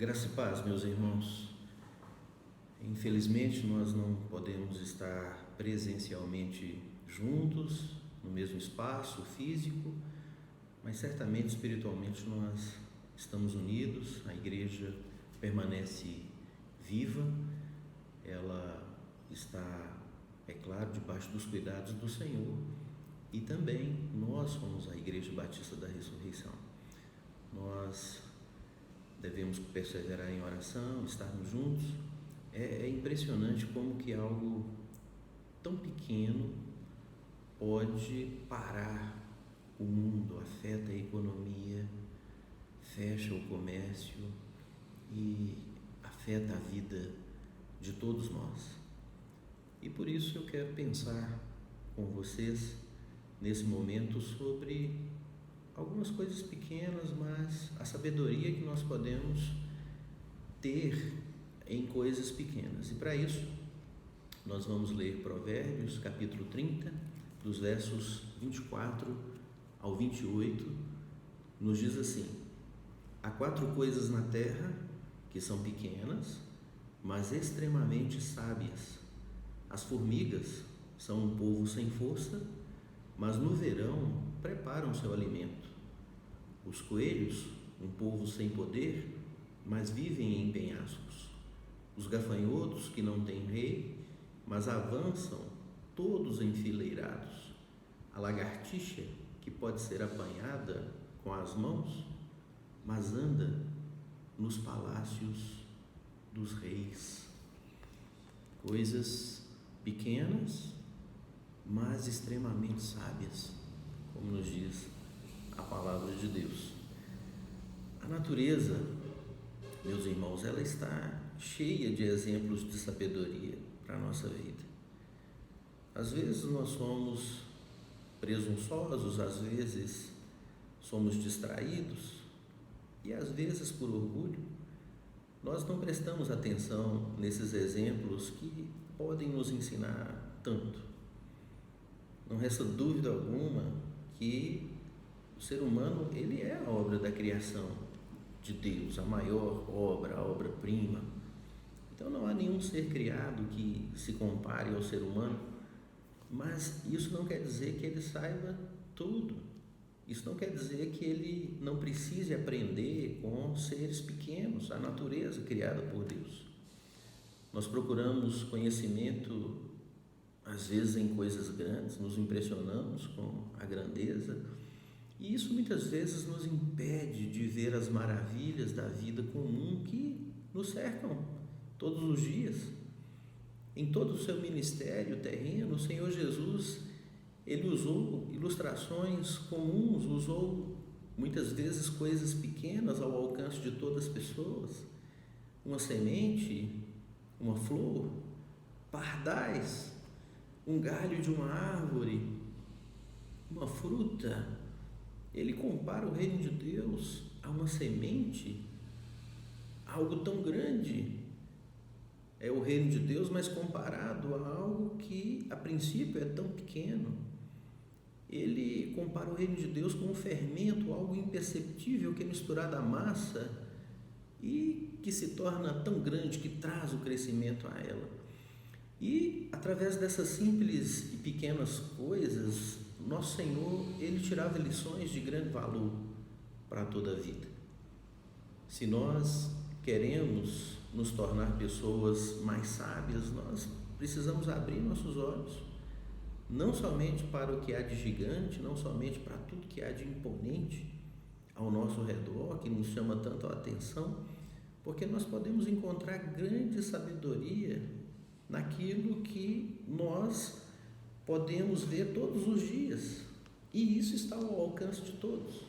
Graça e paz, meus irmãos. Infelizmente, nós não podemos estar presencialmente juntos, no mesmo espaço físico, mas certamente espiritualmente nós estamos unidos, a igreja permanece viva, ela está, é claro, debaixo dos cuidados do Senhor, e também nós somos a Igreja Batista da Ressurreição. Nós devemos perseverar em oração, estarmos juntos. É impressionante como que algo tão pequeno pode parar o mundo, afeta a economia, fecha o comércio e afeta a vida de todos nós. E por isso eu quero pensar com vocês nesse momento sobre algumas coisas pequenas, mas a sabedoria que nós podemos ter em coisas pequenas. E para isso, nós vamos ler Provérbios, capítulo 30, dos versos 24 ao 28, nos diz assim: há 4 coisas na terra que são pequenas, mas extremamente sábias. As formigas são um povo sem força, mas no verão preparam seu alimento. Os coelhos, um povo sem poder, mas vivem em penhascos. Os gafanhotos, que não têm rei, mas avançam todos enfileirados. A lagartixa, que pode ser apanhada com as mãos, mas anda nos palácios dos reis. Coisas pequenas, mas extremamente sábias, como nos diz a palavra de Deus. A natureza, meus irmãos, ela está cheia de exemplos de sabedoria para a nossa vida. Às vezes nós somos presunçosos, às vezes somos distraídos e às vezes, por orgulho, nós não prestamos atenção nesses exemplos que podem nos ensinar tanto. Não resta dúvida alguma que o ser humano, ele é a obra da criação de Deus, a maior obra, a obra-prima. Então não há nenhum ser criado que se compare ao ser humano, mas isso não quer dizer que ele saiba tudo. Isso não quer dizer que ele não precise aprender com seres pequenos, a natureza criada por Deus. Nós procuramos conhecimento, às vezes, em coisas grandes, nos impressionamos com a grandeza, e isso muitas vezes nos impede de ver as maravilhas da vida comum que nos cercam todos os dias. Em todo o seu ministério terreno, o Senhor Jesus, ele usou ilustrações comuns, usou muitas vezes coisas pequenas ao alcance de todas as pessoas. Uma semente, uma flor, pardais, um galho de uma árvore, uma fruta. Ele compara o reino de Deus a uma semente, algo tão grande. É o reino de Deus, mas comparado a algo que a princípio é tão pequeno. Ele compara o reino de Deus com um fermento, algo imperceptível que é misturado à massa e que se torna tão grande, que traz o crescimento a ela. E através dessas simples e pequenas coisas, nosso Senhor, ele tirava lições de grande valor para toda a vida. Se nós queremos nos tornar pessoas mais sábias, nós precisamos abrir nossos olhos, não somente para o que há de gigante, não somente para tudo que há de imponente ao nosso redor, que nos chama tanto a atenção, porque nós podemos encontrar grande sabedoria naquilo que nós podemos ver todos os dias, e isso está ao alcance de todos.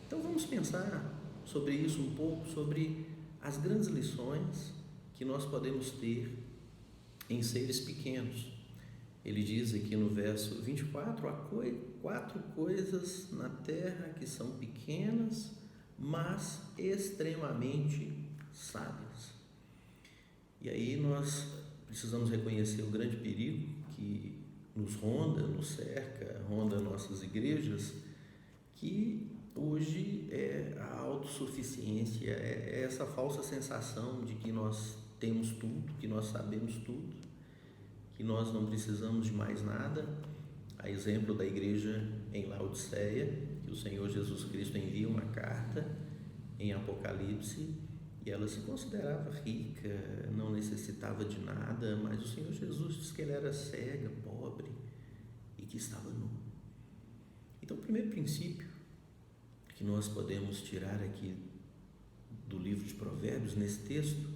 Então vamos pensar sobre isso um pouco, sobre as grandes lições que nós podemos ter em seres pequenos. Ele diz aqui no verso 24, há 4 coisas na terra que são pequenas, mas extremamente sábias. E aí nós precisamos reconhecer o grande perigo que nos ronda, nos cerca, ronda nossas igrejas, que hoje é a autossuficiência, é essa falsa sensação de que nós temos tudo, que nós sabemos tudo, que nós não precisamos de mais nada. A exemplo da igreja em Laodiceia, que o Senhor Jesus Cristo envia uma carta em Apocalipse, e ela se considerava rica, não necessitava de nada, mas o Senhor Jesus disse que ela era cega, pobre e que estava nu. Então, o primeiro princípio que nós podemos tirar aqui do livro de Provérbios, nesse texto,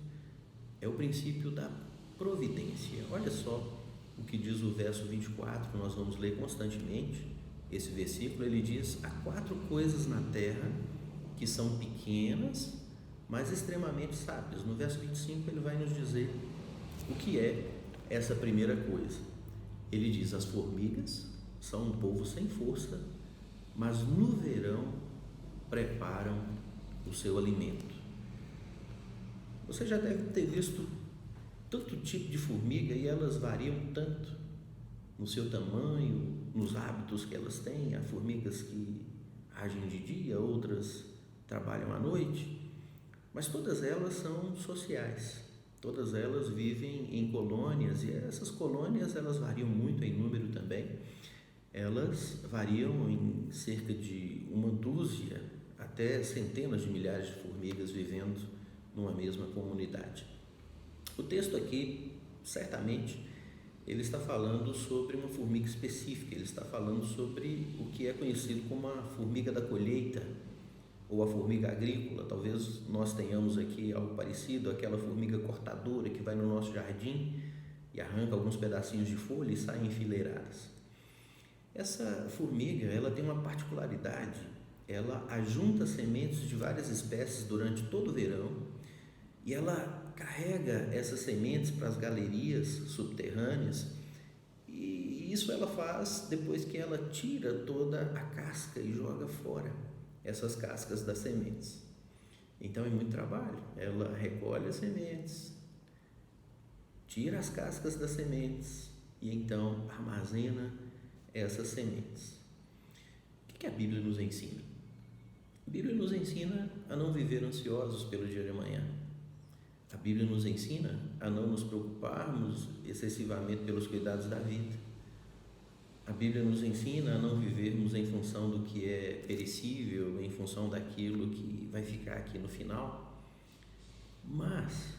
é o princípio da providência. Olha só o que diz o verso 24, que nós vamos ler constantemente. Esse versículo, ele diz: há 4 coisas na terra que são pequenas, mas extremamente sábias. No verso 25 ele vai nos dizer o que é essa primeira coisa. Ele diz: as formigas são um povo sem força, mas no verão preparam o seu alimento. Você já deve ter visto tanto tipo de formiga, e elas variam tanto no seu tamanho, nos hábitos que elas têm. Há formigas que agem de dia, outras trabalham à noite, mas todas elas são sociais, todas elas vivem em colônias, e essas colônias elas variam muito em número também. Elas variam em cerca de 1 dúzia até centenas de milhares de formigas vivendo numa mesma comunidade. O texto aqui, certamente, ele está falando sobre uma formiga específica, ele está falando sobre o que é conhecido como a formiga da colheita, ou a formiga agrícola. Talvez nós tenhamos aqui algo parecido, aquela formiga cortadora que vai no nosso jardim e arranca alguns pedacinhos de folha e sai enfileiradas. Essa formiga, ela tem uma particularidade: ela ajunta sementes de várias espécies durante todo o verão, e ela carrega essas sementes para as galerias subterrâneas, e isso ela faz depois que ela tira toda a casca e joga fora essas cascas das sementes. Então é muito trabalho. Ela recolhe as sementes, tira as cascas das sementes e então armazena essas sementes. O que a Bíblia nos ensina? A Bíblia nos ensina a não viver ansiosos pelo dia de amanhã. A Bíblia nos ensina a não nos preocuparmos excessivamente pelos cuidados da vida. A Bíblia nos ensina a não vivermos em função do que é perecível, em função daquilo que vai ficar aqui no final. Mas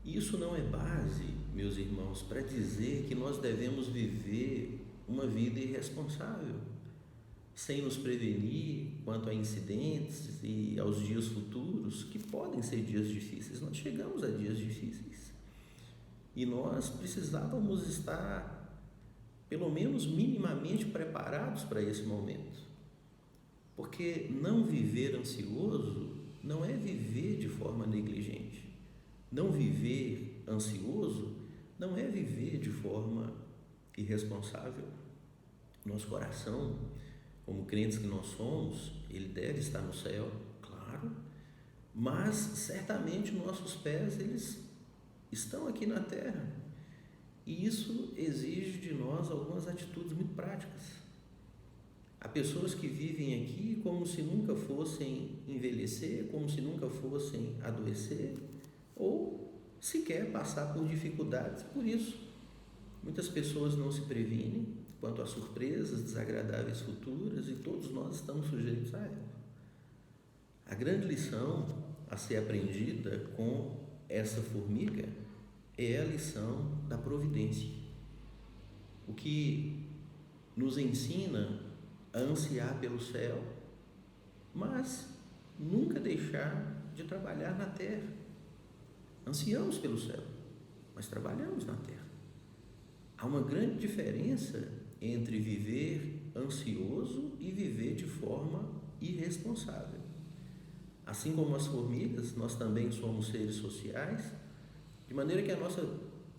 isso não é base, meus irmãos, para dizer que nós devemos viver uma vida irresponsável, sem nos prevenir quanto a incidentes e aos dias futuros, que podem ser dias difíceis. Nós chegamos a dias difíceis e nós precisávamos estar pelo menos minimamente preparados para esse momento, porque não viver ansioso não é viver de forma negligente. Não viver ansioso não é viver de forma irresponsável. Nosso coração, como crentes que nós somos, ele deve estar no céu, claro, mas certamente nossos pés, eles estão aqui na terra, e isso exige de nós algumas atitudes muito práticas. Há pessoas que vivem aqui como se nunca fossem envelhecer, como se nunca fossem adoecer, ou sequer passar por dificuldades. Por isso, muitas pessoas não se previnem quanto a surpresas desagradáveis futuras, e todos nós estamos sujeitos a ela. A grande lição a ser aprendida com essa formiga é a lição da providência, o que nos ensina a ansiar pelo céu, mas nunca deixar de trabalhar na terra. Ansiamos pelo céu, mas trabalhamos na terra. Há uma grande diferença entre viver ansioso e viver de forma irresponsável. Assim como as formigas, nós também somos seres sociais, de maneira que a nossa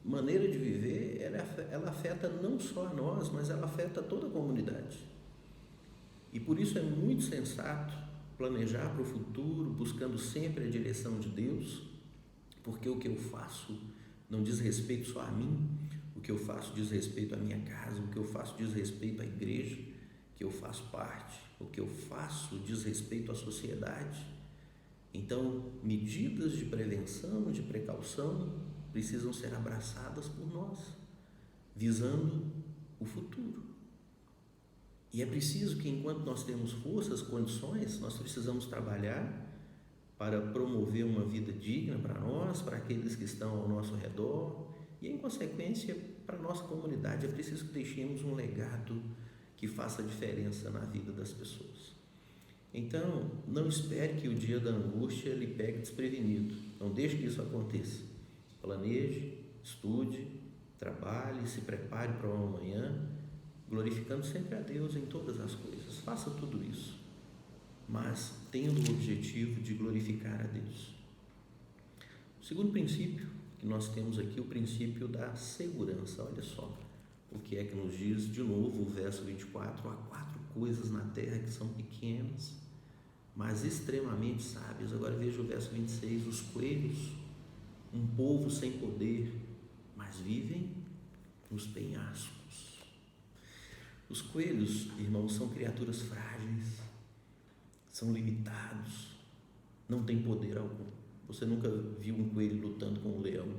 maneira de viver, ela afeta não só a nós, mas ela afeta toda a comunidade. E por isso é muito sensato planejar para o futuro, buscando sempre a direção de Deus, porque o que eu faço não diz respeito só a mim, o que eu faço diz respeito à minha casa, o que eu faço diz respeito à igreja que eu faço parte, o que eu faço diz respeito à sociedade. Então, medidas de prevenção, de precaução, precisam ser abraçadas por nós, visando o futuro. E é preciso que, enquanto nós temos forças, condições, nós precisamos trabalhar para promover uma vida digna para nós, para aqueles que estão ao nosso redor e, em consequência, para a nossa comunidade. É preciso que deixemos um legado que faça diferença na vida das pessoas. Então, não espere que o dia da angústia lhe pegue desprevenido. Não deixe que isso aconteça. Planeje, estude, trabalhe, se prepare para o amanhã, glorificando sempre a Deus em todas as coisas. Faça tudo isso, mas tendo o objetivo de glorificar a Deus. O segundo princípio que nós temos aqui, o princípio da segurança. Olha só o que é que nos diz, de novo, o verso 24: há 4 coisas na terra que são pequenas, mas extremamente sábias. Agora veja o verso 26: os coelhos, um povo sem poder, mas vivem nos penhascos. Os coelhos, irmãos, são criaturas frágeis, são limitados, não têm poder algum. Você nunca viu um coelho lutando com um leão,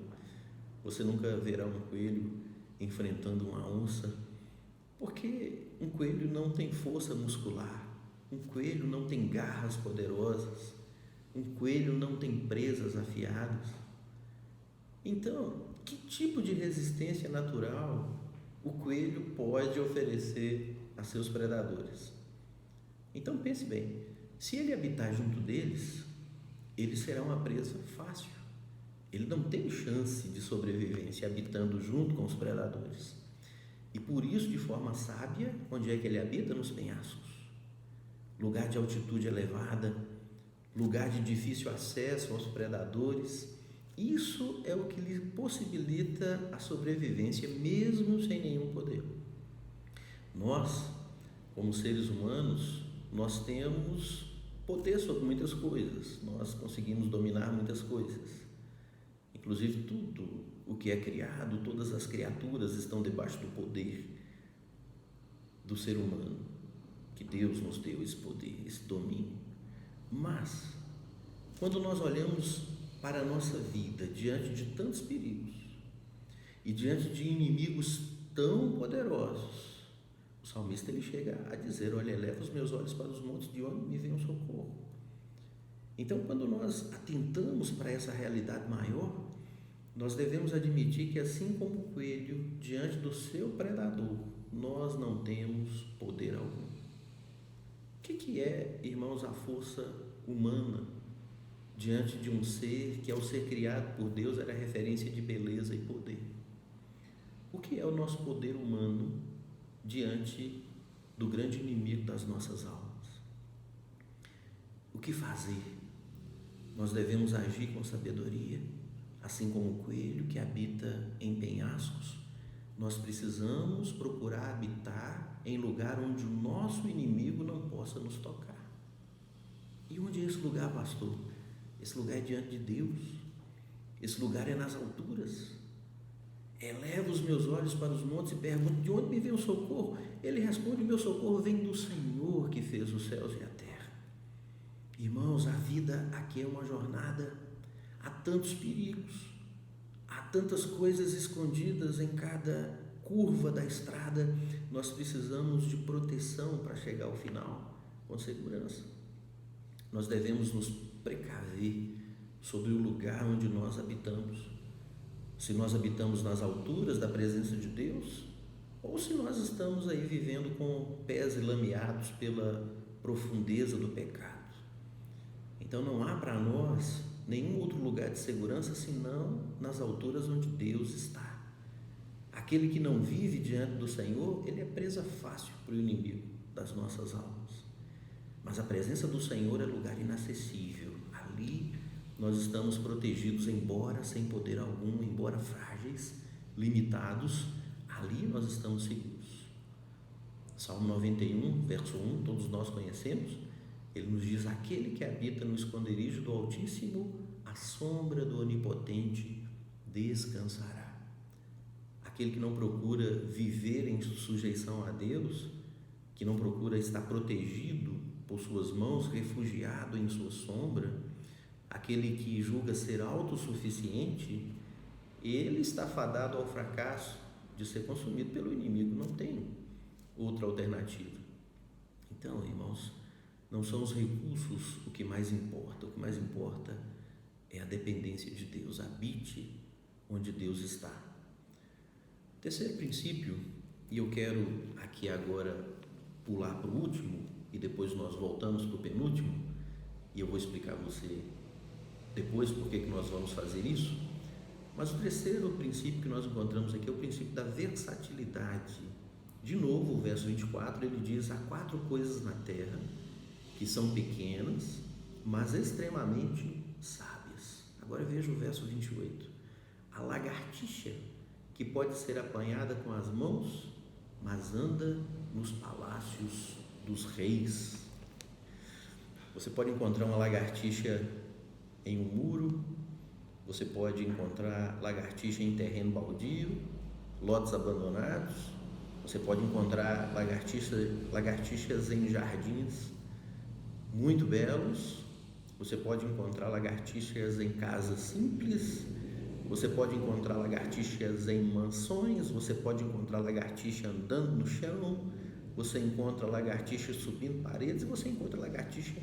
você nunca verá um coelho enfrentando uma onça, porque um coelho não tem força muscular, um coelho não tem garras poderosas, um coelho não tem presas afiadas. Então, que tipo de resistência natural o coelho pode oferecer a seus predadores? Então pense bem, se ele habitar junto deles, ele será uma presa fácil. Ele não tem chance de sobrevivência habitando junto com os predadores. E por isso, de forma sábia, onde é que ele habita? Nos penhascos. Lugar de altitude elevada, lugar de difícil acesso aos predadores. Isso é o que lhe possibilita a sobrevivência, mesmo sem nenhum poder. Nós, como seres humanos, nós temos poder sobre muitas coisas, nós conseguimos dominar muitas coisas. Inclusive, tudo o que é criado, todas as criaturas estão debaixo do poder do ser humano, que Deus nos deu esse poder, esse domínio. Mas, quando nós olhamos para a nossa vida diante de tantos perigos e diante de inimigos tão poderosos, o salmista ele chega a dizer: olha, eleva os meus olhos para os montes, de onde me vem o socorro. Então, quando nós atentamos para essa realidade maior, nós devemos admitir que, assim como o coelho diante do seu predador, nós não temos poder algum. O que é, irmãos, a força humana diante de um ser que, ao ser criado por Deus, era referência de beleza e poder? O que é o nosso poder humano diante do grande inimigo das nossas almas? O que fazer? Nós devemos agir com sabedoria, assim como o coelho que habita em penhascos. Nós precisamos procurar habitar em lugar onde o nosso inimigo não possa nos tocar. E onde é esse lugar, pastor? Esse lugar é diante de Deus. Esse lugar é nas alturas. Eleva os meus olhos para os montes e pergunto: de onde me vem o socorro? Ele responde: o meu socorro vem do Senhor que fez os céus e a terra. Irmãos, a vida aqui é uma jornada. Há tantos perigos, há tantas coisas escondidas em cada curva da estrada. Nós precisamos de proteção para chegar ao final com segurança. Nós devemos nos precaver sobre o lugar onde nós habitamos. Se nós habitamos nas alturas da presença de Deus, ou se nós estamos aí vivendo com pés lameados pela profundeza do pecado. Então não há para nós nenhum outro lugar de segurança senão nas alturas onde Deus está. Aquele que não vive diante do Senhor, ele é presa fácil para o inimigo das nossas almas. Mas a presença do Senhor é lugar inacessível. Ali nós estamos protegidos, embora sem poder algum, embora frágeis, limitados, ali nós estamos seguros. Salmo 91, verso 1, todos nós conhecemos. Ele nos diz: aquele que habita no esconderijo do Altíssimo, à sombra do Onipotente descansará. Aquele que não procura viver em sujeição a Deus, que não procura estar protegido por suas mãos, refugiado em sua sombra, aquele que julga ser autossuficiente, ele está fadado ao fracasso de ser consumido pelo inimigo, não tem outra alternativa. Então, irmãos, não são os recursos o que mais importa é a dependência de Deus. Habite onde Deus está. Terceiro princípio, e eu quero aqui agora pular para o último e depois nós voltamos para o penúltimo, e eu vou explicar a você depois por que nós vamos fazer isso. Mas o terceiro princípio que nós encontramos aqui é o princípio da versatilidade. De novo, o verso 24, ele diz: há 4 coisas na terra que são pequenas, mas extremamente sábias. Agora veja o verso 28. A lagartixa, que pode ser apanhada com as mãos, mas anda nos palácios dos reis. Você pode encontrar uma lagartixa em um muro, você pode encontrar lagartixa em terreno baldio, lotes abandonados, você pode encontrar lagartixas em jardins muito belos, você pode encontrar lagartixas em casas simples, você pode encontrar lagartixas em mansões, você pode encontrar lagartixa andando no chão, você encontra lagartixa subindo paredes e você encontra lagartixa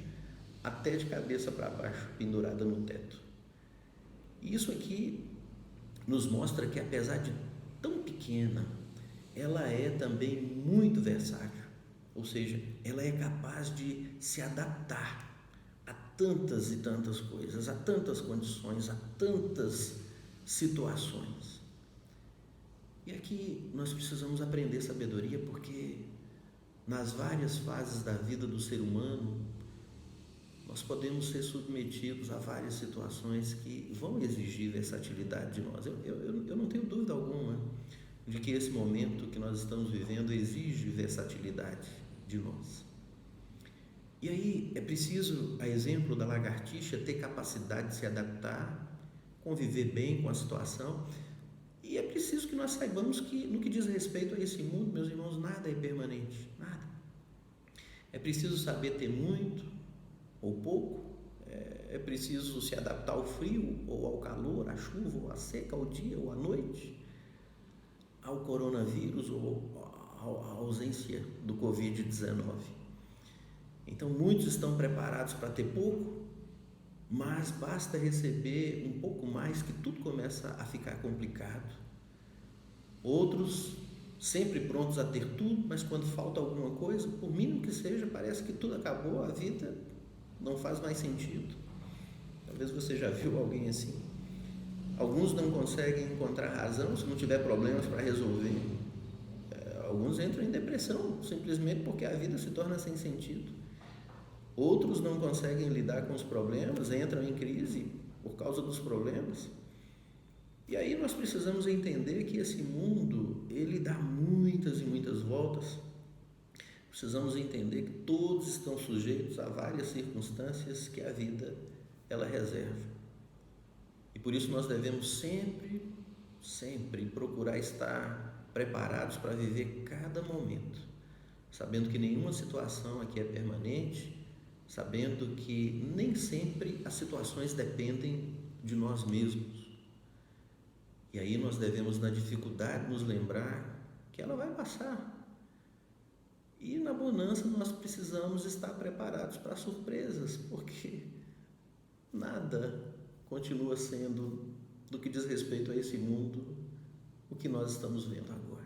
até de cabeça para baixo, pendurada no teto. E isso aqui nos mostra que, apesar de tão pequena, ela é também muito versátil, ou seja, ela é capaz de se adaptar a tantas e tantas coisas, a tantas condições, a tantas situações. E aqui nós precisamos aprender sabedoria, porque nas várias fases da vida do ser humano, nós podemos ser submetidos a várias situações que vão exigir versatilidade de nós. Eu não tenho dúvida alguma de que esse momento que nós estamos vivendo exige versatilidade de nós. E aí é preciso, a exemplo da lagartixa, ter capacidade de se adaptar, conviver bem com a situação, e é preciso que nós saibamos que, no que diz respeito a esse mundo, meus irmãos, nada é permanente, nada. É preciso saber ter muito ou pouco, é preciso se adaptar ao frio ou ao calor, à chuva ou à seca, ao dia ou à noite, ao coronavírus ou à ausência do Covid-19. Então, muitos estão preparados para ter pouco, mas basta receber um pouco mais que tudo começa a ficar complicado. Outros sempre prontos a ter tudo, mas quando falta alguma coisa, por mínimo que seja, parece que tudo acabou, a vida não faz mais sentido. Talvez você já viu alguém assim. Alguns não conseguem encontrar razão se não tiver problemas para resolver. Alguns entram em depressão simplesmente porque a vida se torna sem sentido. Outros não conseguem lidar com os problemas, entram em crise por causa dos problemas. E aí nós precisamos entender que esse mundo, ele dá muitas e muitas voltas. Precisamos entender que todos estão sujeitos a várias circunstâncias que a vida, ela reserva. E por isso nós devemos sempre procurar estar preparados para viver cada momento, sabendo que nenhuma situação aqui é permanente, sabendo que nem sempre as situações dependem de nós mesmos. E aí nós devemos, na dificuldade, nos lembrar que ela vai passar. E na bonança nós precisamos estar preparados para surpresas, porque nada continua sendo, do que diz respeito a esse mundo, o que nós estamos vendo agora.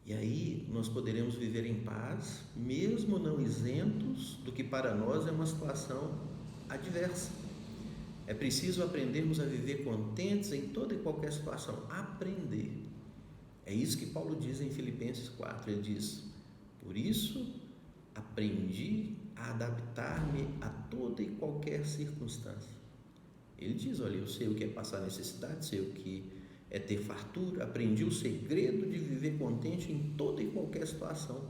E aí nós poderemos viver em paz, mesmo não isentos do que para nós é uma situação adversa. É preciso aprendermos a viver contentes em toda e qualquer situação. Aprender. É isso que Paulo diz em Filipenses 4. Ele diz: por isso aprendi a adaptar-me a toda e qualquer circunstância. Ele diz: olha, eu sei o que é passar necessidade, sei o que é ter fartura, aprendi o segredo de viver contente em toda e qualquer situação,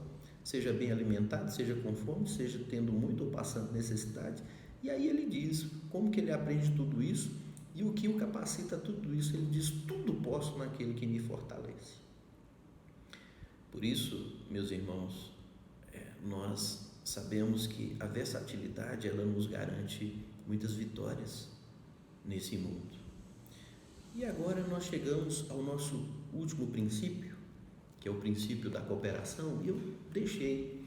seja bem alimentado, seja com fome, seja tendo muito ou passando necessidade. E aí ele diz como que ele aprende tudo isso e o que o capacita a tudo isso. Ele diz: tudo posso naquele que me fortalece. Por isso, meus irmãos, nós sabemos que a versatilidade ela nos garante muitas vitórias nesse mundo. E agora nós chegamos ao nosso último princípio, que é o princípio da cooperação, e eu deixei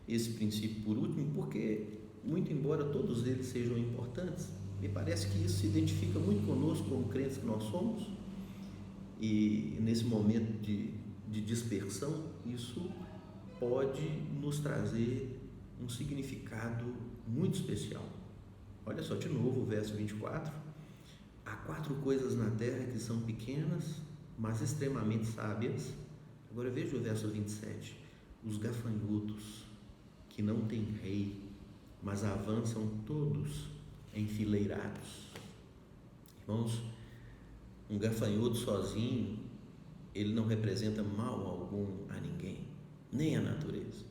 esse princípio por último porque, muito embora todos eles sejam importantes, me parece que isso se identifica muito conosco como crentes que nós somos, e nesse momento de dispersão, isso pode nos trazer um significado muito especial. Olha só de novo o verso 24: há 4 coisas na terra que são pequenas, mas extremamente sábias. Agora veja o verso 27: os gafanhotos que não têm rei, mas avançam todos enfileirados. Irmãos, um gafanhoto sozinho, ele não representa mal algum a ninguém, nem a natureza.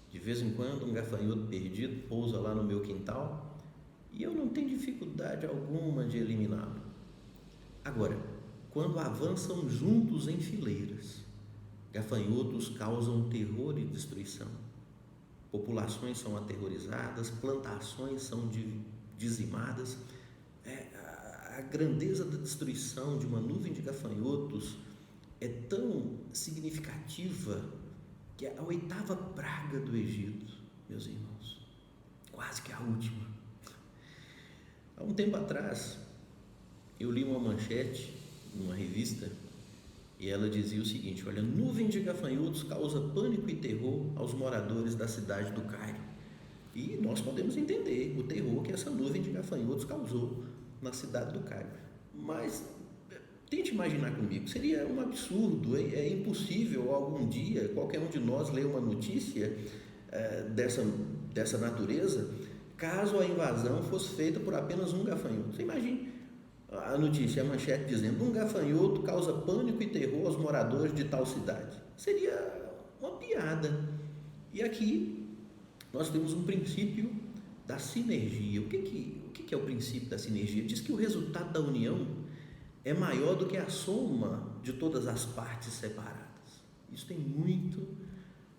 De vez em quando um gafanhoto perdido pousa lá no meu quintal e eu não tenho dificuldade alguma de eliminá-lo. Agora, quando avançam juntos em fileiras, gafanhotos causam terror e destruição. Populações são aterrorizadas, plantações são dizimadas. A grandeza da destruição de uma nuvem de gafanhotos é tão significativa que a 8ª praga do Egito, meus irmãos, quase que a última. Há um tempo atrás, eu li uma manchete numa revista e ela dizia o seguinte: olha, nuvem de gafanhotos causa pânico e terror aos moradores da cidade do Cairo. E nós podemos entender o terror que essa nuvem de gafanhotos causou na cidade do Cairo. Mas tente imaginar comigo, seria um absurdo, é impossível algum dia qualquer um de nós ler uma notícia dessa natureza, caso a invasão fosse feita por apenas um gafanhoto. Você imagine a notícia, a manchete dizendo: um gafanhoto causa pânico e terror aos moradores de tal cidade. Seria uma piada. E aqui nós temos um princípio da sinergia. O que é o princípio da sinergia? Diz que o resultado da união é maior do que a soma de todas as partes separadas. Isso tem muito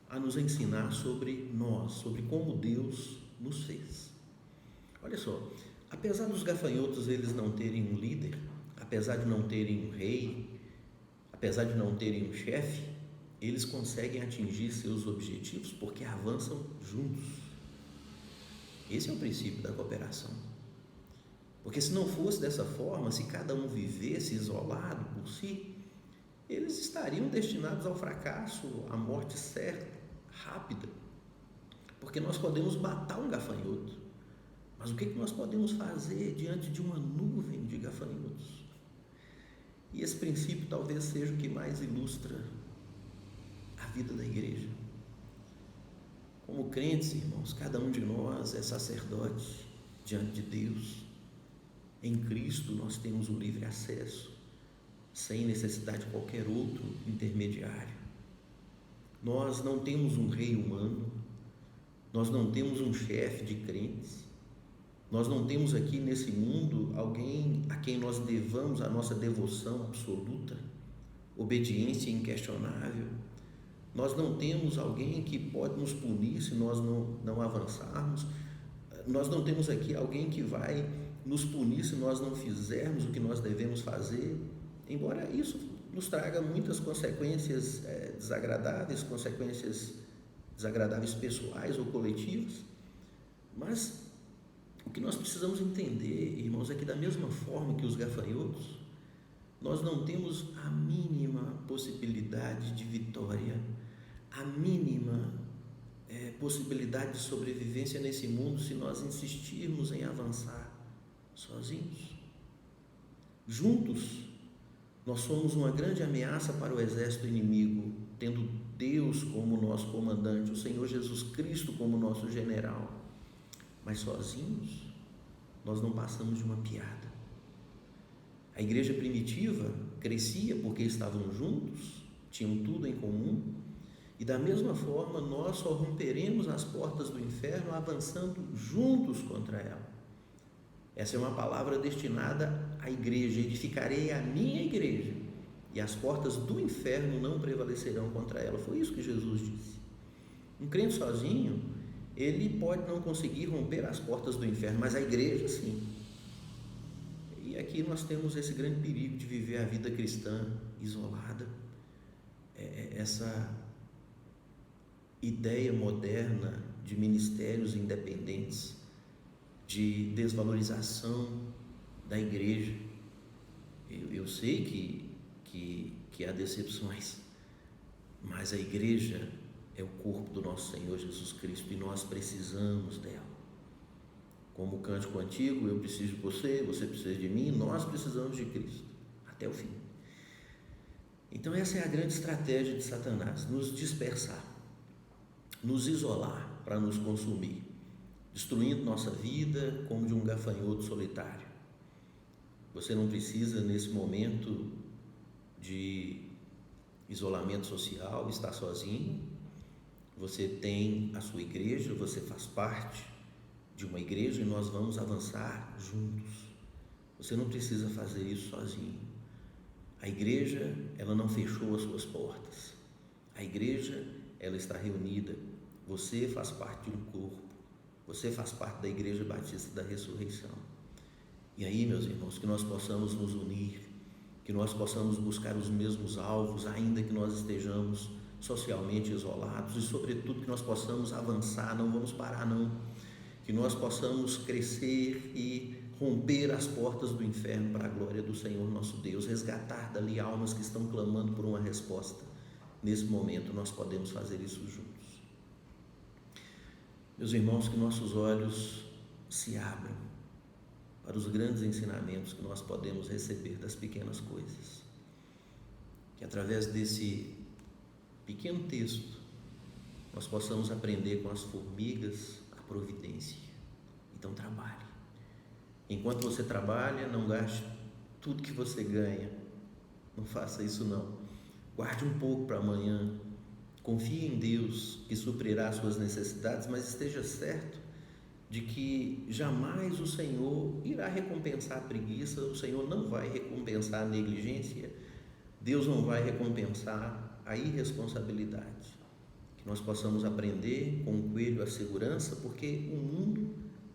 a nos ensinar sobre nós, sobre como Deus nos fez. Olha só, apesar dos gafanhotos eles não terem um líder, apesar de não terem um rei, apesar de não terem um chefe, eles conseguem atingir seus objetivos porque avançam juntos. Esse é o princípio da cooperação. Porque se não fosse dessa forma, se cada um vivesse isolado por si, eles estariam destinados ao fracasso, à morte certa, rápida. Porque nós podemos matar um gafanhoto, mas o que nós podemos fazer diante de uma nuvem de gafanhotos? E esse princípio talvez seja o que mais ilustra a vida da igreja. Como crentes, irmãos, cada um de nós é sacerdote diante de Deus. Em Cristo nós temos o livre acesso, sem necessidade de qualquer outro intermediário. Nós não temos um rei humano, nós não temos um chefe de crentes, nós não temos aqui nesse mundo alguém a quem nós devamos a nossa devoção absoluta, obediência inquestionável. Nós não temos alguém que pode nos punir se nós não avançarmos. Nós não temos aqui alguém que vai nos punir se nós não fizermos o que nós devemos fazer, embora isso nos traga muitas consequências desagradáveis, consequências desagradáveis pessoais ou coletivas. Mas o que nós precisamos entender, irmãos, é que da mesma forma que os gafanhotos, nós não temos a mínima possibilidade de vitória, a mínima possibilidade de sobrevivência nesse mundo se nós insistirmos em avançar sozinhos. Juntos, nós somos uma grande ameaça para o exército inimigo, tendo Deus como nosso comandante, o Senhor Jesus Cristo como nosso general. Mas sozinhos, nós não passamos de uma piada. A igreja primitiva crescia porque estavam juntos, tinham tudo em comum, e da mesma forma nós só romperemos as portas do inferno avançando juntos contra ela. Essa é uma palavra destinada à igreja: edificarei a minha igreja, e as portas do inferno não prevalecerão contra ela. Foi isso que Jesus disse. Um crente sozinho, ele pode não conseguir romper as portas do inferno, mas a igreja sim. E aqui nós temos esse grande perigo de viver a vida cristã isolada. Essa ideia moderna de ministérios independentes, de desvalorização da igreja. Eu sei que há decepções, mas a igreja é o corpo do nosso Senhor Jesus Cristo e nós precisamos dela. Como o cântico antigo, eu preciso de você, você precisa de mim, nós precisamos de Cristo até o fim. Então essa é a grande estratégia de Satanás, nos dispersar, nos isolar para nos consumir, destruindo nossa vida como de um gafanhoto solitário. Você não precisa, nesse momento de isolamento social, estar sozinho. Você tem a sua igreja, você faz parte de uma igreja e nós vamos avançar juntos. Você não precisa fazer isso sozinho. A igreja, ela não fechou as suas portas. A igreja, ela está reunida. Você faz parte de um corpo. Você faz parte da Igreja Batista da Ressurreição. E aí, meus irmãos, que nós possamos nos unir, que nós possamos buscar os mesmos alvos, ainda que nós estejamos socialmente isolados, e sobretudo que nós possamos avançar, não vamos parar não, que nós possamos crescer e romper as portas do inferno para a glória do Senhor nosso Deus, resgatar dali almas que estão clamando por uma resposta. Nesse momento nós podemos fazer isso juntos. Meus irmãos, que nossos olhos se abram para os grandes ensinamentos que nós podemos receber das pequenas coisas, que através desse pequeno texto nós possamos aprender com as formigas a providência. Então trabalhe. Enquanto você trabalha, não gaste tudo que você ganha, não faça isso não. Guarde um pouco para amanhã. Confie em Deus que suprirá as suas necessidades, mas esteja certo de que jamais o Senhor irá recompensar a preguiça, o Senhor não vai recompensar a negligência, Deus não vai recompensar a irresponsabilidade. Que nós possamos aprender com o coelho a segurança, porque o mundo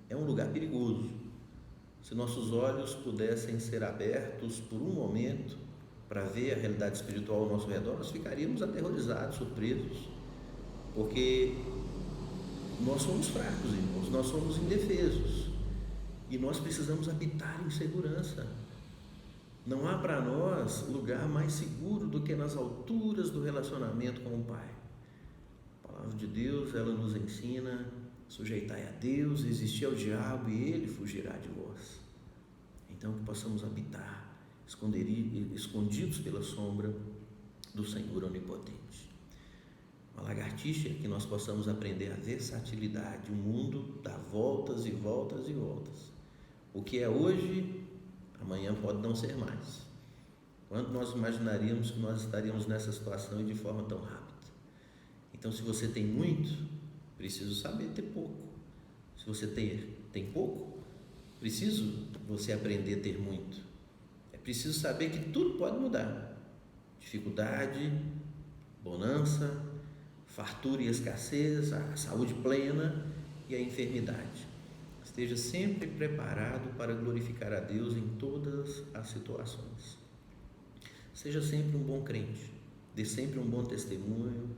é um lugar perigoso. Se nossos olhos pudessem ser abertos por um momento para ver a realidade espiritual ao nosso redor, nós ficaríamos aterrorizados, surpresos, porque nós somos fracos, irmãos, nós somos indefesos e nós precisamos habitar em segurança. Não há para nós lugar mais seguro do que nas alturas do relacionamento com o Pai. A palavra de Deus, ela nos ensina: sujeitai a Deus, resistir ao diabo e ele fugirá de vós. Então que possamos habitar escondidos pela sombra do Senhor onipotente. Uma lagartixa, que nós possamos aprender a versatilidade. O mundo dá voltas e voltas e voltas. O que é hoje, amanhã pode não ser mais. Quando nós imaginaríamos que nós estaríamos nessa situação e de forma tão rápida? Então, se você tem muito, preciso saber ter pouco. Se você tem pouco, preciso você aprender a ter muito. É preciso saber que tudo pode mudar. Dificuldade, bonança, fartura e escassez, a saúde plena e a enfermidade. Esteja sempre preparado para glorificar a Deus em todas as situações. Seja sempre um bom crente, dê sempre um bom testemunho,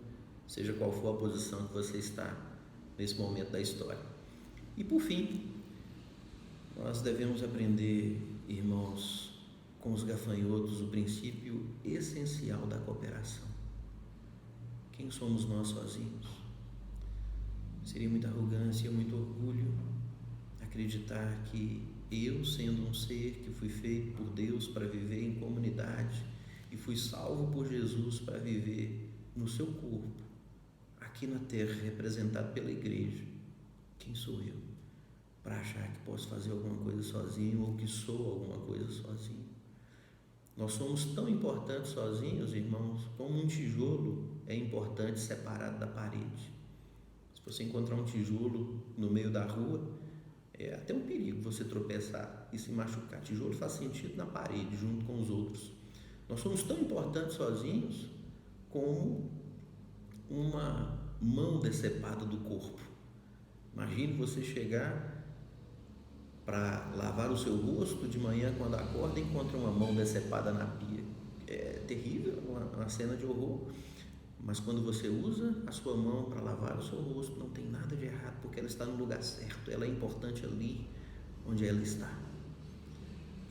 seja qual for a posição que você está nesse momento da história. E por fim, nós devemos aprender, irmãos, com os gafanhotos, o princípio essencial da cooperação. Quem somos nós sozinhos? Seria muita arrogância, muito orgulho acreditar que eu, sendo um ser que fui feito por Deus para viver em comunidade e fui salvo por Jesus para viver no seu corpo, aqui na terra, representado pela igreja, quem sou eu para achar que posso fazer alguma coisa sozinho ou que sou alguma coisa sozinho? Nós somos tão importantes sozinhos, irmãos, como um tijolo é importante separado da parede. Se você encontrar um tijolo no meio da rua, é até um perigo você tropeçar e se machucar. Tijolo faz sentido na parede, junto com os outros. Nós somos tão importantes sozinhos como uma mão decepada do corpo. Imagine você chegar para lavar o seu rosto de manhã quando acorda e encontra uma mão decepada na pia. É terrível, uma cena de horror. Mas quando você usa a sua mão para lavar o seu rosto, não tem nada de errado, porque ela está no lugar certo, ela é importante ali onde ela está.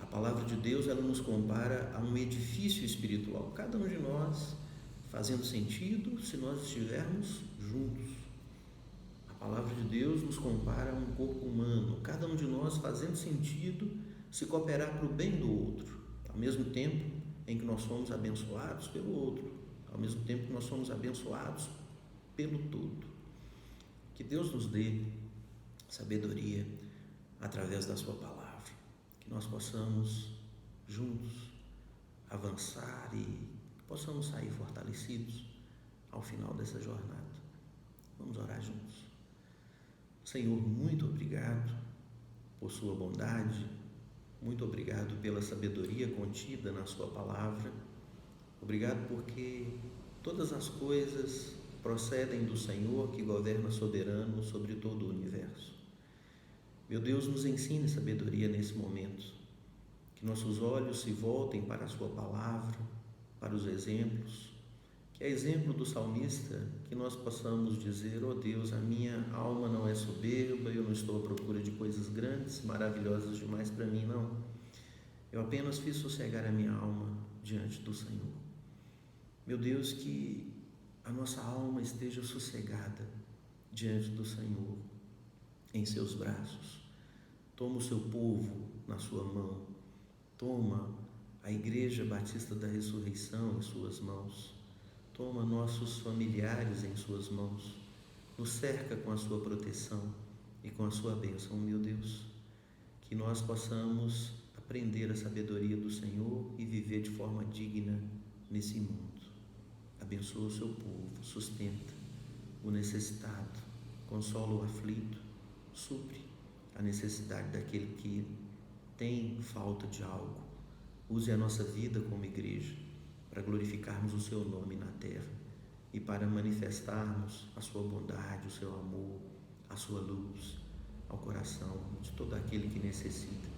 A palavra de Deus, ela nos compara a um edifício espiritual, cada um de nós fazendo sentido se nós estivermos juntos. A palavra de Deus nos compara a um corpo humano, cada um de nós fazendo sentido se cooperar para o bem do outro, ao mesmo tempo em que nós somos abençoados pelo outro, ao mesmo tempo que nós somos abençoados pelo todo. Que Deus nos dê sabedoria através da sua palavra, que nós possamos juntos avançar e possamos sair fortalecidos ao final dessa jornada. Vamos orar juntos. Senhor, muito obrigado por sua bondade, muito obrigado pela sabedoria contida na sua palavra. Obrigado porque todas as coisas procedem do Senhor que governa soberano sobre todo o universo. Meu Deus, nos ensine sabedoria nesse momento, que nossos olhos se voltem para a sua palavra, para os exemplos, que é exemplo do salmista, que nós possamos dizer: ó Deus, a minha alma não é soberba, eu não estou à procura de coisas grandes, maravilhosas demais para mim, não. Eu apenas fiz sossegar a minha alma diante do Senhor. Meu Deus, que a nossa alma esteja sossegada diante do Senhor, em seus braços. Toma o seu povo na sua mão, toma a Igreja Batista da Ressurreição em suas mãos, toma nossos familiares em suas mãos, nos cerca com a sua proteção e com a sua bênção, meu Deus, que nós possamos aprender a sabedoria do Senhor e viver de forma digna nesse mundo. Abençoa o seu povo, sustenta o necessitado, consola o aflito, supre a necessidade daquele que tem falta de algo. Use a nossa vida como igreja para glorificarmos o seu nome na terra e para manifestarmos a sua bondade, o seu amor, a sua luz ao coração de todo aquele que necessita.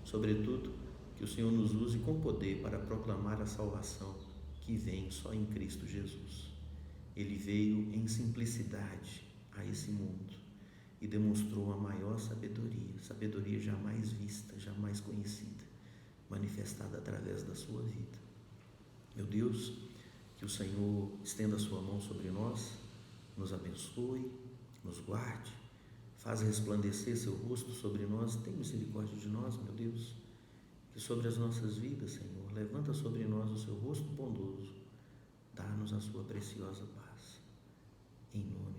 Sobretudo, que o Senhor nos use com poder para proclamar a salvação que vem só em Cristo Jesus. Ele veio em simplicidade a esse mundo e demonstrou a maior sabedoria jamais vista, jamais conhecida, manifestada através da sua vida. Meu Deus, que o Senhor estenda a sua mão sobre nós, nos abençoe, nos guarde, faz resplandecer seu rosto sobre nós, tem misericórdia de nós, meu Deus, que sobre as nossas vidas, Senhor, levanta sobre nós o seu rosto bondoso, dá-nos a sua preciosa paz, em nome